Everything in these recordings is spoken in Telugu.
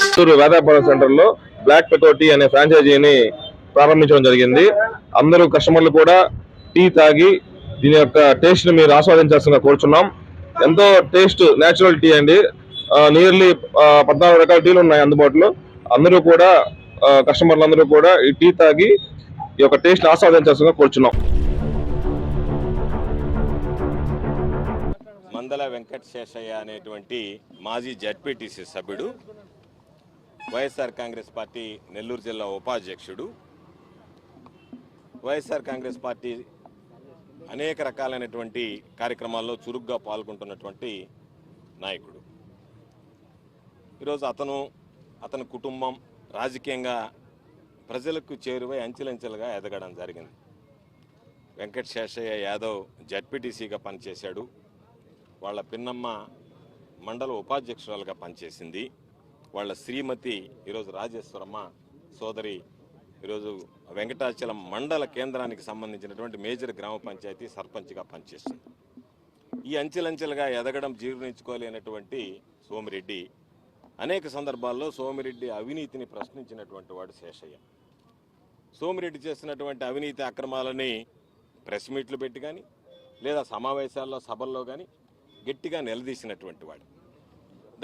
చిత్తూరు వేదాపురం సెంటర్ లో బ్లాక్ పెకో టీ అనే ఫ్రాంచైజీని ప్రారంభించడం జరిగింది. అందరూ కస్టమర్లు కూడా టీ తాగి దీని యొక్క టేస్ట్ ని మీరు ఆస్వాదించాల్సిందిగా కోరుచున్నాం. ఎంతో టేస్ట్ నేచురల్ టీ అండి. నియర్లీ 14 రకాల టీలు ఉన్నాయి అందుబాటులో. అందరూ కూడా కస్టమర్లు అందరూ కూడా ఈ టీ తాగి ఈ యొక్క టేస్ట్ ఆస్వాదించాల్సిందిగా కోరుచున్నాం. మందల వెంకట శేషయ్య అనేటువంటి మాజీ జడ్పీటీసీ సభ్యుడు, వైఎస్ఆర్ కాంగ్రెస్ పార్టీ నెల్లూరు జిల్లా ఉపాధ్యక్షుడు, వైఎస్ఆర్ కాంగ్రెస్ పార్టీ అనేక రకాలైనటువంటి కార్యక్రమాల్లో చురుగ్గా పాల్గొంటున్నటువంటి నాయకుడు. ఈరోజు అతని కుటుంబం రాజకీయంగా ప్రజలకు చేరువై అంచెలంచెలుగా ఎదగడం జరిగింది. వెంకట శేషయ్య యాదవ్ జడ్పీటీసీగా పనిచేశాడు. వాళ్ళ పిన్నమ్మ మండల ఉపాధ్యక్షురాలుగా పనిచేసింది. వాళ్ళ శ్రీమతి ఈరోజు రాజేశ్వరమ్మ సోదరి ఈరోజు వెంకటాచలం మండల కేంద్రానికి సంబంధించినటువంటి మేజర్ గ్రామ పంచాయతీ సర్పంచ్గా పనిచేస్తుంది. ఈ అంచెలంచెలుగా ఎదగడం జీర్ణించుకోలేనటువంటి సోమిరెడ్డి అనేక సందర్భాల్లో సోమిరెడ్డి అవినీతిని ప్రశ్నించినటువంటి వాడు శేషయ్య. సోమిరెడ్డి చేసినటువంటి అవినీతి అక్రమాలని ప్రెస్ మీట్లు పెట్టి కానీ లేదా సమావేశాల్లో సభల్లో కానీ గట్టిగా నిలదీసినటువంటి వాడు.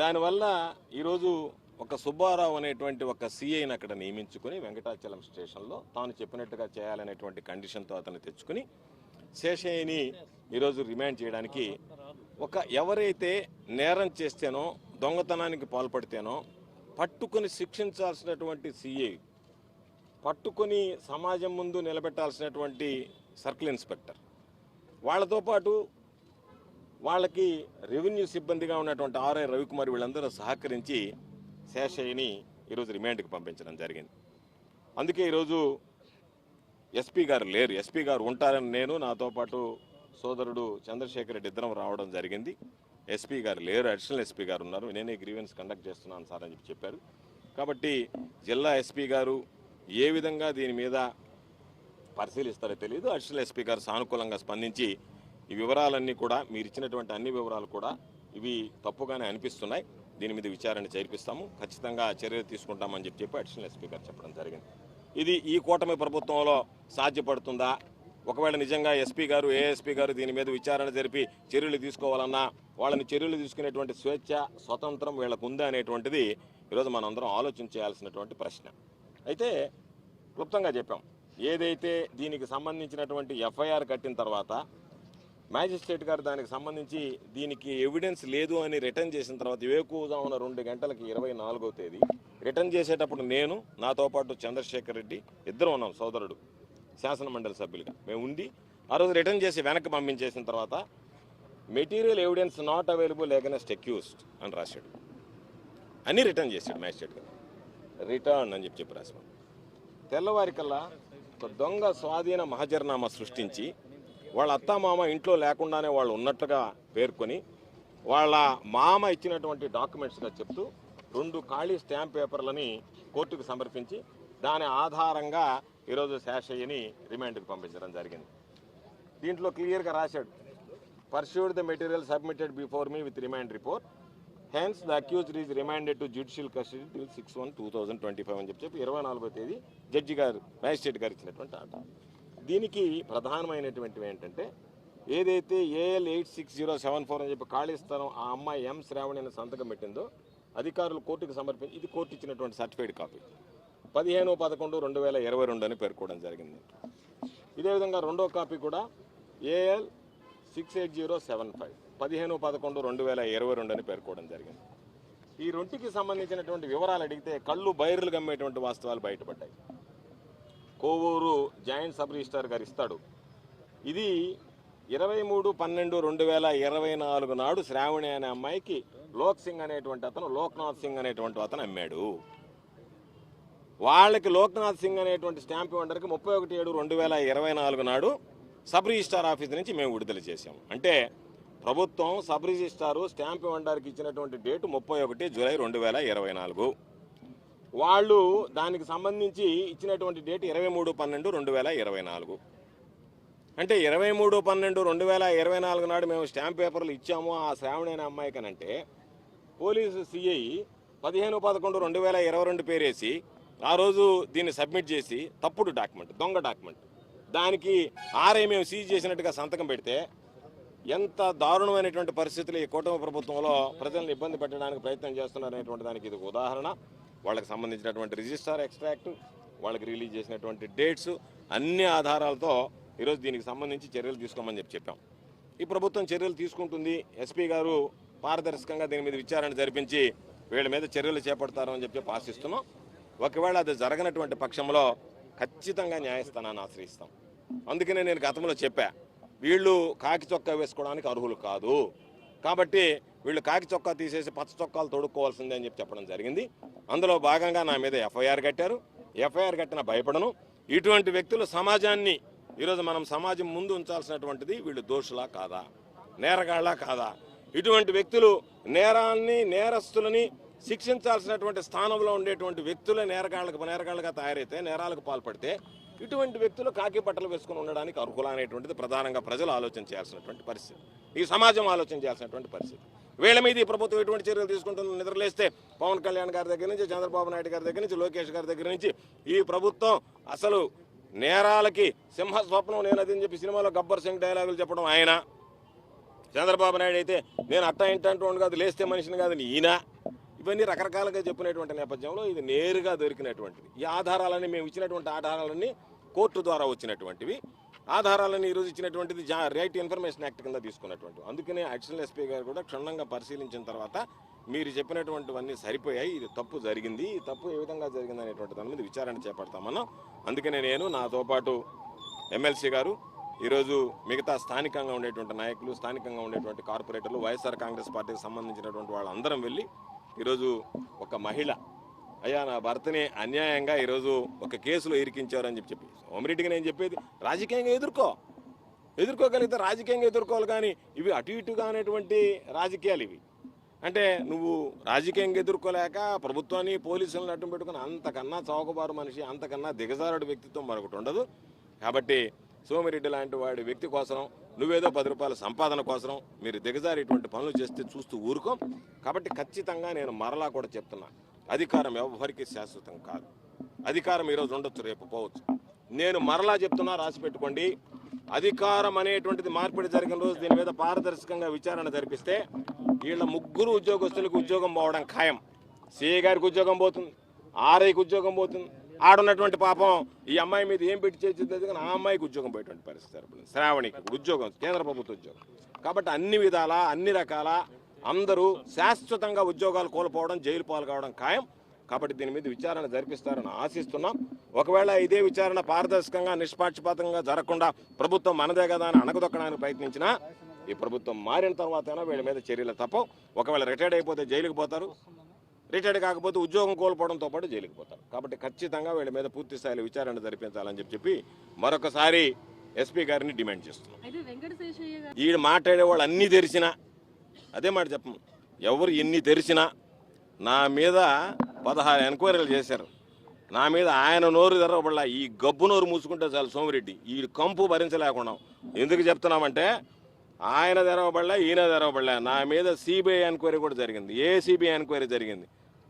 దానివల్ల ఈరోజు ఒక సుబ్బారావు అనేటువంటి ఒక సిఐని అక్కడ నియమించుకొని వెంకటాచలం స్టేషన్లో తాను చెప్పినట్టుగా చేయాలనేటువంటి కండిషన్తో అతను తెచ్చుకుని శేషయ్యని ఈరోజు రిమాండ్ చేయడానికి ఎవరైతే నేరం చేస్తేనో దొంగతనానికి పాల్పడితేనో పట్టుకొని శిక్షించాల్సినటువంటి సిఐ, పట్టుకొని సమాజం ముందు నిలబెట్టాల్సినటువంటి సర్కిల్ ఇన్స్పెక్టర్, వాళ్ళతో పాటు వాళ్ళకి రెవెన్యూ సిబ్బందిగా ఉన్నటువంటి ఆర్ఐ రవికుమార్ వీళ్ళందరూ సహకరించి శేషయ్యని ఈరోజు రిమాండ్కి పంపించడం జరిగింది. అందుకే ఈరోజు ఎస్పీ గారు లేరు. ఎస్పీ గారు ఉంటారని నేను, నాతో పాటు సోదరుడు చంద్రశేఖర్ రెడ్డి ఇద్దరం రావడం జరిగింది. ఎస్పీ గారు లేరు, అడిషనల్ ఎస్పీ గారు ఉన్నారు. నేనే గ్రీవెన్స్ కండక్ట్ చేస్తున్నాను సార్ అని చెప్పారు. కాబట్టి జిల్లా ఎస్పీ గారు ఏ విధంగా దీని మీద పరిశీలిస్తారో తెలియదు. అడిషనల్ ఎస్పీ గారు సానుకూలంగా స్పందించి ఈ వివరాలన్నీ కూడా మీరు ఇచ్చినటువంటి అన్ని వివరాలు కూడా ఇవి తప్పుగానే అనిపిస్తున్నాయి, దీని మీద విచారణ చేర్పిస్తాము, ఖచ్చితంగా చర్యలు తీసుకుంటామని చెప్పి అడిషనల్ ఎస్పీ గారు చెప్పడం జరిగింది. ఇది ఈ కూటమి ప్రభుత్వంలో సాధ్యపడుతుందా? ఒకవేళ నిజంగా ఎస్పీ గారు ఏఎస్పీ గారు దీని మీద విచారణ జరిపి చర్యలు తీసుకోవాలన్నా వాళ్ళని చర్యలు తీసుకునేటువంటి స్వేచ్ఛ స్వతంత్రం వీళ్ళకు ఉందా అనేటువంటిది ఈరోజు మనందరం ఆలోచన చేయాల్సినటువంటి ప్రశ్న. అయితే క్లుప్తంగా చెప్పాం. ఏదైతే దీనికి సంబంధించినటువంటి ఎఫ్ఐఆర్ కట్టిన తర్వాత మ్యాజిస్ట్రేట్ గారు దానికి సంబంధించి దీనికి ఎవిడెన్స్ లేదు అని రిటర్న్ చేసిన తర్వాత వేకువజామున 2 గంటలకి 24వ తేదీ రిటర్న్ చేసేటప్పుడు నేను, నాతో పాటు చంద్రశేఖర్ రెడ్డి ఇద్దరం ఉన్నాం, సోదరుడు శాసన మండలి సభ్యులుగా మేము ఉండి ఆ రోజు రిటర్న్ చేసి వెనక్కి పంపించేసిన తర్వాత material evidence not available against accused అని రాశాడు. అన్నీ రిటర్న్ చేశాడు మ్యాజిస్ట్రేట్ గారు. రిటర్న్ అని చెప్పి రాశాడు. తెల్లవారికల్లా ఒక దొంగ స్వాధీన మహజర్నామా సృష్టించి వాళ్ళ అత్తామామ ఇంట్లో లేకుండానే వాళ్ళు ఉన్నట్టుగా పేర్కొని వాళ్ళ మామ ఇచ్చినటువంటి డాక్యుమెంట్స్గా చెప్తూ 2 ఖాళీ స్టాంప్ పేపర్లని కోర్టుకు సమర్పించి దాని ఆధారంగా ఈరోజు శేషయ్యని రిమాండ్కి పంపించడం జరిగింది. దీంట్లో క్లియర్గా రాశాడు, pursued the material submitted before me with remand report, hence the accused is remanded to judicial custody till 6/1/2025 అని చెప్పి 24వ తేదీ జడ్జి గారు మ్యాజిస్ట్రేట్ గారు ఇచ్చినటువంటి ఆర్డర్. దీనికి ప్రధానమైనటువంటివి ఏంటంటే ఏదైతే AL 86074 అని చెప్పి ఖాళీ స్థలం ఆ అమ్మాయి ఎం శ్రావణి అని సంతకం పెట్టిందో అధికారులు కోర్టుకు సమర్పించి ఇది కోర్టు ఇచ్చినటువంటి సర్టిఫైడ్ కాపీ 15/11/2022 అని పేర్కోవడం జరిగింది. ఇదే విధంగా రెండో కాపీ కూడా AL 68075 15/11/2022 అని పేర్కోవడం జరిగింది. ఈ రెండుకి సంబంధించినటువంటి వివరాలు అడిగితే కళ్ళు బైర్లు గమ్మేటువంటి వాస్తవాలు బయటపడ్డాయి. కోవూరు జాయింట్ సబ్ రిజిస్ట్రార్ గారు ఇస్తాడు. ఇది 23/12/2024 నాడు శ్రావణి అనే అమ్మాయికి లోక్నాథ్ సింగ్ అనేటువంటి అతను అమ్మాడు. వాళ్ళకి లోక్నాథ్ సింగ్ అనేటువంటి స్టాంప్ ఇవ్వడానికి 31/7/2024 నాడు సబ్ రిజిస్ట్రార్ ఆఫీస్ నుంచి మేము విడుదల చేసాము. అంటే ప్రభుత్వం సబ్ రిజిస్ట్రారు స్టాంప్ ఇవ్వడానికి ఇచ్చినటువంటి డేటు 31 జూలై 2024. వాళ్ళు దానికి సంబంధించి ఇచ్చినటువంటి డేట్ 23/12/2024. అంటే 23/12/2024 నాడు మేము స్టాంప్ పేపర్లు ఇచ్చాము ఆ శ్రావణి అనే అమ్మాయికనంటే పోలీసు సిఐ 15/11/2022 పేరేసి ఆ రోజు దీన్ని సబ్మిట్ చేసి తప్పుడు డాక్యుమెంట్, దొంగ డాక్యుమెంట్, దానికి ఆర్ఐ మేము సీజ్ చేసినట్టుగా సంతకం పెడితే ఎంత దారుణమైనటువంటి పరిస్థితులు ఈ కూటమి ప్రభుత్వంలో ప్రజలను ఇబ్బంది పెట్టడానికి ప్రయత్నం చేస్తున్నారనేటువంటి దానికి ఇది ఒక ఉదాహరణ. వాళ్ళకి సంబంధించినటువంటి రిజిస్టర్ ఎక్స్ట్రాక్ట్, వాళ్ళకి రిలీజ్ చేసినటువంటి డేట్స్, అన్ని ఆధారాలతో ఈరోజు దీనికి సంబంధించి చర్యలు తీసుకోమని చెప్పాం. ఈ ప్రభుత్వం చర్యలు తీసుకుంటుంది. ఎస్పీ గారు పారదర్శకంగా దీని మీద విచారణ జరిపించి వీళ్ళ మీద చర్యలు చేపడతారని చెప్పి ఆశిస్తున్నాం. ఒకవేళ అది జరగనటువంటి పక్షంలో ఖచ్చితంగా న్యాయస్థానాన్ని ఆశ్రయిస్తాం. అందుకనే నేను గతంలో చెప్పా, వీళ్ళు కాకి చొక్కా వేసుకోవడానికి అర్హులు కాదు, కాబట్టి వీళ్ళు కాకి చొక్కా తీసేసి పచ్చ చొక్కాలు తొడుక్కోవాల్సిందే అని చెప్పడం జరిగింది. అందులో భాగంగా నా మీద ఎఫ్ఐఆర్ కట్టారు. ఎఫ్ఐఆర్ కట్టిన భయపడను. ఇటువంటి వ్యక్తులు సమాజాన్ని ఈరోజు మనం సమాజం ముందు ఉంచాల్సినటువంటిది వీళ్ళు దోషులా కాదా, నేరగాళ్ళా కాదా? ఇటువంటి వ్యక్తులు నేరాన్ని, నేరస్తులని శిక్షించాల్సినటువంటి స్థానంలో ఉండేటువంటి వ్యక్తులే నేరగాళ్ళగా తయారైతే, నేరాలకు పాల్పడితే ఇటువంటి వ్యక్తులు కాకి బట్టలు వేసుకుని ఉండడానికి అర్హులు అనేటువంటిది ప్రధానంగా ప్రజలు ఆలోచన చేయాల్సినటువంటి పరిస్థితి, ఈ సమాజం ఆలోచన చేయాల్సినటువంటి పరిస్థితి. వీళ్ళ మీద ఈ ప్రభుత్వం ఎటువంటి చర్యలు తీసుకుంటుంది? నిద్రలేస్తే పవన్ కళ్యాణ్ గారి దగ్గర నుంచి, చంద్రబాబు నాయుడు గారి దగ్గర నుంచి, లోకేష్ గారి దగ్గర నుంచి ఈ ప్రభుత్వం అసలు నేరాలకి సింహ స్వప్నం నేనదని చెప్పి సినిమాలో గబ్బర్ సింగ్ డైలాగులు చెప్పడం ఆయన. చంద్రబాబు నాయుడు అయితే నేను అట్టా ఇంటూ కాదు, లేస్తే మనిషిని కాదు ఈయన. ఇవన్నీ రకరకాలుగా చెప్పినటువంటి నేపథ్యంలో ఇది నేరుగా దొరికినటువంటిది. ఈ ఆధారాలన్నీ మేము ఇచ్చినటువంటి ఆధారాలన్నీ కోర్టు ద్వారా వచ్చినటువంటివి. ఆధారాలను ఈరోజు ఇచ్చినటువంటిది రైట్ ఇన్ఫర్మేషన్ యాక్ట్ కింద తీసుకున్నటువంటి. అందుకనే అడిషనల్ ఎస్పీ గారు కూడా క్షుణ్ణంగా పరిశీలించిన తర్వాత మీరు చెప్పినటువంటివన్నీ సరిపోయాయి, ఇది తప్పు జరిగింది, ఈ తప్పు ఏ విధంగా జరిగింది అనేటువంటి దాని మీద విచారణ చేపడతామన్నాం. అందుకనే నేను, నాతో పాటు ఎమ్మెల్సీ గారు, ఈరోజు మిగతా స్థానికంగా ఉండేటువంటి నాయకులు, స్థానికంగా ఉండేటువంటి కార్పొరేటర్లు, వైఎస్ఆర్ కాంగ్రెస్ పార్టీకి సంబంధించినటువంటి వాళ్ళందరం వెళ్ళి ఈరోజు ఒక మహిళ, అయ్యా నా భర్తని అన్యాయంగా ఈరోజు ఒక కేసులో ఇరికించారని చెప్పి సోమిరెడ్డికి నేను చెప్పేది, రాజకీయంగా ఎదుర్కోగలిగితే రాజకీయంగా ఎదుర్కోవాలి, కానీ ఇవి అటు ఇటుగా అనేటువంటి రాజకీయాలు ఇవి. అంటే నువ్వు రాజకీయంగా ఎదుర్కోలేక ప్రభుత్వాన్ని, పోలీసులను అడ్డం పెట్టుకుని అంతకన్నా చౌకబారు మనిషి, అంతకన్నా దిగజారుడు వ్యక్తిత్వం మరొకటి ఉండదు. కాబట్టి సోమిరెడ్డి లాంటి వాడి వ్యక్తి కోసం, నువ్వేదో 10 రూపాయల సంపాదన కోసం మీరు దిగజారేటువంటి పనులు చేస్తే చూస్తూ ఊరుకోం. కాబట్టి ఖచ్చితంగా నేను మరలా కూడా చెప్తున్నా, అధికారం ఎవరికి శాశ్వతం కాదు. అధికారం ఈరోజు ఉండొచ్చు, రేపు పోవచ్చు. నేను మరలా చెప్తున్నా, రాసి పెట్టుకోండి, అధికారం అనేటువంటిది మార్పిడి జరిగిన రోజు దీని మీద పారదర్శకంగా విచారణ జరిపిస్తే వీళ్ళ ముగ్గురు ఉద్యోగస్తులకు ఉద్యోగం పోవడం ఖాయం. సిఐ గారికి ఉద్యోగం పోతుంది, ఆర్ఐకి ఉద్యోగం పోతుంది. ఆడున్నటువంటి పాపం ఈ అమ్మాయి మీద ఏం పెట్టి చేసేది కానీ ఆ అమ్మాయికి ఉద్యోగం పోయేటువంటి పరిస్థితి ఏర్పడింది. శ్రావణికి ఉద్యోగం, కేంద్ర ప్రభుత్వ ఉద్యోగం. కాబట్టి అన్ని విధాల, అన్ని రకాల అందరూ శాశ్వతంగా ఉద్యోగాలు కోల్పోవడం, జైలు పాలు కావడం ఖాయం. కాబట్టి దీని మీద విచారణ జరిపిస్తారని ఆశిస్తున్నాం. ఒకవేళ ఇదే విచారణ పారదర్శకంగా, నిష్పాక్షపాతంగా జరగకుండా ప్రభుత్వం మనదే కదా అని అణగదొక్కడానికి ప్రయత్నించినా ఈ ప్రభుత్వం మారిన తర్వాతైనా వీళ్ళ మీద చర్యలు తప్పవు. ఒకవేళ రిటైర్డ్ అయిపోతే జైలుకి పోతారు, రిటైర్డ్ కాకపోతే ఉద్యోగం కోల్పోవడంతో పాటు జైలుకి పోతారు. కాబట్టి ఖచ్చితంగా వీళ్ళ మీద పూర్తి స్థాయిలో విచారణ జరిపించాలని చెప్పి మరొకసారి ఎస్పీ గారిని డిమాండ్ చేస్తున్నాం. ఈ మాట్లాడే వాళ్ళు అన్నీ తెరిచినా అదే మాట చెప్పము, ఎవరు ఎన్ని తెరిచినా నా మీద 16 ఎంక్వైరీలు చేశారు. నా మీద ఆయన నోరు తెరవబడలా, ఈ గబ్బు నోరు మూసుకుంటే చాలు సోమిరెడ్డి, ఈ కంపు భరించలేకుండా. ఎందుకు చెప్తున్నామంటే ఆయన తెరవబడలే, ఈయన తెరవబడలే. నా మీద సిబిఐ ఎంక్వైరీ కూడా జరిగింది, ఏసీబీ ఎంక్వైరీ జరిగింది.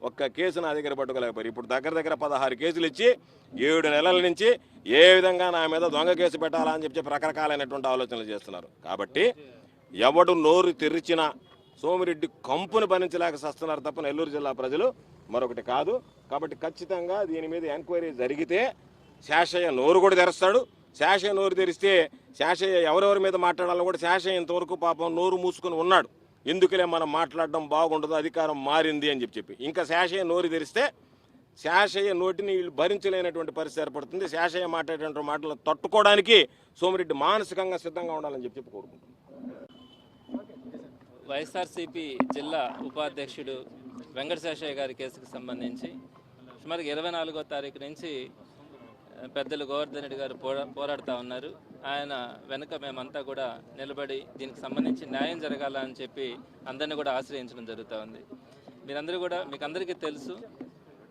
ఒక్క కేసు నా దగ్గర పట్టుకోలేకపోయారు. ఇప్పుడు దగ్గర 16 కేసులు ఇచ్చి 7 నెలల నుంచి ఏ విధంగా నా మీద దొంగ కేసు పెట్టాలా అని చెప్పి రకరకాలైనటువంటి ఆలోచనలు చేస్తున్నారు. కాబట్టి ఎవడు నోరు తెరిచినా సోమిరెడ్డి కంపును భరించలేక సస్తున్నారు తప్ప నెల్లూరు జిల్లా ప్రజలు మరొకటి కాదు. కాబట్టి ఖచ్చితంగా దీని మీద ఎంక్వైరీ జరిగితే శేషయ్య నోరు కూడా తెరుస్తాడు. శేషయ్య నోరు తెరిస్తే శేషయ్య ఎవరెవరి మీద మాట్లాడాలో కూడా శేషయ్య ఇంతవరకు పాపం నోరు మూసుకొని ఉన్నాడు. ఎందుకులే మనం మాట్లాడడం బాగుండదు, అధికారం మారింది అని చెప్పి ఇంకా శేషయ్య నోరు తెరిస్తే శేషయ్య నోటిని వీళ్ళు భరించలేనటువంటి పరిస్థితి ఏర్పడుతుంది. శేషయ్య మాట్లాడేటువంటి మాటలు తట్టుకోవడానికి సోమిరెడ్డి మానసికంగా సిద్ధంగా ఉండాలని చెప్పి కోరుకుంటున్నాను. వైఎస్ఆర్సీపీ జిల్లా ఉపాధ్యక్షుడు వెంకట శేషయ్య గారి కేసుకు సంబంధించి సుమారుగా 24వ తారీఖు నుంచి పెద్దలు గోవర్ధన్ రెడ్డి గారు పోరాడుతూ ఉన్నారు. ఆయన వెనుక మేమంతా కూడా నిలబడి దీనికి సంబంధించి న్యాయం జరగాలని చెప్పి అందరినీ కూడా ఆశ్రయించడం జరుగుతూ ఉంది. మీరందరూ కూడా, మీకు అందరికీ తెలుసు,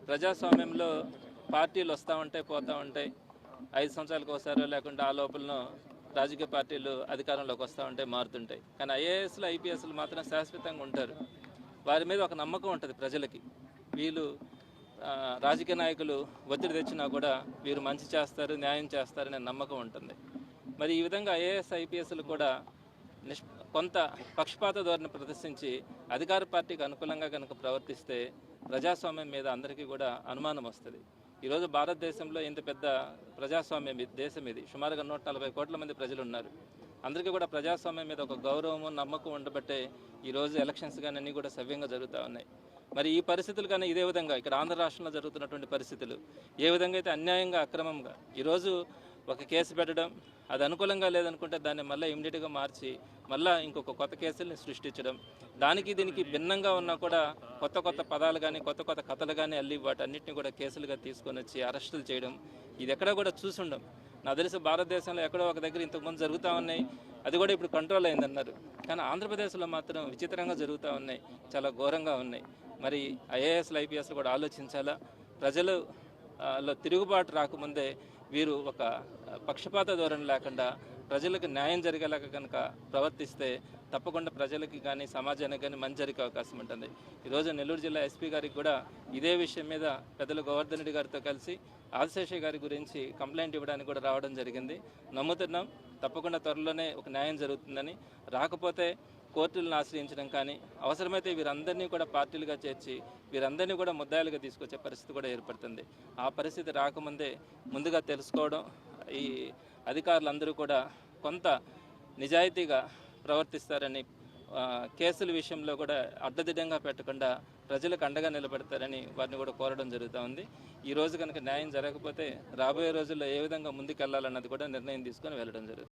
ప్రజాస్వామ్యంలో పార్టీలు వస్తూ ఉంటాయి, పోతూ ఉంటాయి. 5 సంవత్సరాలకు ఒకసారో లేకుంటే ఆ లోపలనో రాజకీయ పార్టీలు అధికారంలోకి వస్తూ ఉంటాయి, మారుతుంటాయి. కానీ ఐఏఎస్లు, ఐపీఎస్లు మాత్రం శాశ్వతంగా ఉంటారు. వారి మీద ఒక నమ్మకం ఉంటుంది ప్రజలకి. వీళ్ళు రాజకీయ నాయకులు ఒత్తిడి తెచ్చినా కూడా వీరు మంచి చేస్తారు, న్యాయం చేస్తారనే నమ్మకం ఉంటుంది. మరి ఈ విధంగా ఐఏఎస్ ఐపీఎస్లు కూడా కొంత పక్షపాత ధోరణి ప్రదర్శించి అధికార పార్టీకి అనుకూలంగా కనుక ప్రవర్తిస్తే ప్రజాస్వామ్యం మీద అందరికీ కూడా అనుమానం వస్తుంది. ఈరోజు భారతదేశంలో ఇంత పెద్ద ప్రజాస్వామ్యం దేశం ఇది, సుమారుగా 140 కోట్ల మంది ప్రజలు ఉన్నారు. అందరికీ కూడా ప్రజాస్వామ్యం మీద ఒక గౌరవము, నమ్మకం ఉండబట్టే ఈరోజు ఎలక్షన్స్ కానీ అన్నీ కూడా సవ్యంగా జరుగుతూ ఉన్నాయి. మరి ఈ పరిస్థితులు కానీ ఇదే విధంగా ఇక్కడ ఆంధ్ర రాష్ట్రంలో జరుగుతున్నటువంటి పరిస్థితులు ఏ విధంగా అయితే అన్యాయంగా, అక్రమంగా ఈరోజు ఒక కేసు పెట్టడం, అది అనుకూలంగా లేదనుకుంటే దాన్ని మళ్ళీ ఇమ్మీడియట్గా మార్చి మళ్ళీ ఇంకొక కొత్త కేసుల్ని సృష్టించడం, దానికి దీనికి భిన్నంగా ఉన్నా కూడా కొత్త కొత్త పదాలు కానీ కొత్త కొత్త కథలు కానీ అల్లి వాటన్నిటిని కూడా కేసులుగా తీసుకొని వచ్చి అరెస్టులు చేయడం, ఇది ఎక్కడ కూడా చూసుండం. నాకు తెలిసి భారతదేశంలో ఎక్కడో ఒక దగ్గర ఇంతకుముందు జరుగుతూ ఉన్నాయి, అది కూడా ఇప్పుడు కంట్రోల్ అయిందన్నారు. కానీ ఆంధ్రప్రదేశ్లో మాత్రం విచిత్రంగా జరుగుతూ ఉన్నాయి, చాలా ఘోరంగా ఉన్నాయి. మరి ఐఏఎస్లు ఐపీఎస్లు కూడా ఆలోచించాలా. ప్రజలలో తిరుగుబాటు రాకముందే వీరు ఒక పక్షపాత ధోరణి లేకుండా ప్రజలకు న్యాయం జరిగేలాగా కనుక ప్రవర్తిస్తే తప్పకుండా ప్రజలకి కానీ సమాజానికి కానీ మంచి జరిగే అవకాశం ఉంటుంది. ఈరోజు నెల్లూరు జిల్లా ఎస్పీ గారికి కూడా ఇదే విషయం మీద పెద్దలు గోవర్ధన్ రెడ్డి గారితో కలిసి ఆదిశేషయ్య గారి గురించి కంప్లైంట్ ఇవ్వడానికి కూడా రావడం జరిగింది. నమ్ముతున్నాం తప్పకుండా త్వరలోనే ఒక న్యాయం జరుగుతుందని. రాకపోతే కోర్టులను ఆశ్రయించడం కానీ, అవసరమైతే వీరందరినీ కూడా పార్టీలుగా చేర్చి వీరందరినీ కూడా ముద్దాయిలుగా తీసుకొచ్చే పరిస్థితి కూడా ఏర్పడుతుంది. ఆ పరిస్థితి రాకముందే ముందుగా తెలుసుకోవడం, ఈ అధికారులందరూ కూడా కొంత నిజాయితీగా ప్రవర్తిస్తారని, కేసుల విషయంలో కూడా అడ్డదిడ్డంగా పెట్టకుండా ప్రజలకు అండగా నిలబెడతారని వారిని కూడా కోరడం జరుగుతూ ఉంది. ఈ రోజు కనుక న్యాయం జరగకపోతే రాబోయే రోజుల్లో ఏ విధంగా ముందుకెళ్లాలన్నది కూడా నిర్ణయం తీసుకొని వెళ్ళడం జరుగుతుంది.